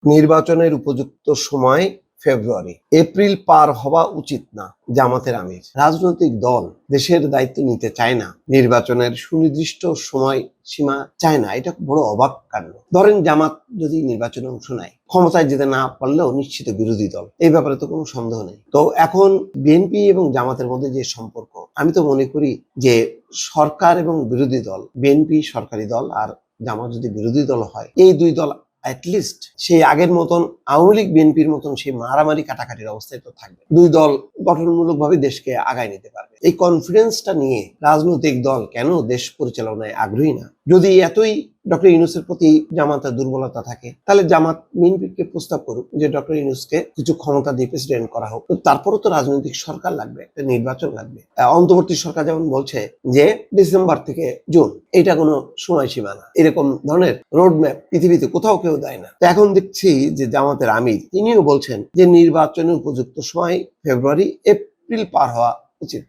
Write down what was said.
নির্বাচনের উপযুক্ত সময় ফেব্রুয়ারি, এপ্রিল পার হওয়া উচিত না। জামাতের আমির, রাজনৈতিক দল দেশের দায়িত্ব নিতে চায় না, নির্বাচনের সুনির্দিষ্ট সময় সীমা চায় না, এটা বড় অবাক কাণ্ড। ধরেন জামাত যদি নির্বাচনে অংশ নেয়, ক্ষমতায় যেতে না পারলেও নিশ্চিত বিরোধী দল, এই ব্যাপারে তো কোনো সন্দেহ নেই। তো এখন বিএনপি এবং জামাতের মধ্যে যে সম্পর্ক, আমি তো মনে করি যে সরকার এবং বিরোধী দল, বিএনপি সরকারি দল আর জামাত যদি বিরোধী দল হয়, এই দুই দল অ্যাটলিস্ট সেই আগের মতন আওয়ামী লীগ বিএনপির মতন সেই মারামারি কাটাকাটির অবস্থায় তো থাকবে, দুই দল গঠনমূলকভাবে দেশকে আগায় নিতে পারবে। এই কনফিডেন্সটা নিয়ে রাজনৈতিক দল কেন দেশ পরিচালনায় আগ্রহী না? যদি এতই ডক্টর ইউনূসের প্রতি জামাতের দুর্বলতা থাকে, তাহলে জামাত বিএনপিকে প্রস্তাব করুক যে ডক্টর ইউনূসকে কিছু ক্ষমতা দিয়ে প্রেসিডেন্ট করা হোক। তারপরও তো রাজনৈতিক সরকার লাগবে, একটা নির্বাচন লাগবে। অন্তর্বর্তী সরকার যেমন বলছে যে ডিসেম্বর থেকে জুন, এটা কোনো সময়সীমা না, এরকম ধরনের রোড ম্যাপ পৃথিবীতে কোথাও কেউ দেয় না। তো এখন দেখছি যে জামাতের আমির তিনিও বলছেন যে নির্বাচনের উপযুক্ত সময় ফেব্রুয়ারি, এপ্রিল পার হওয়া উচিত।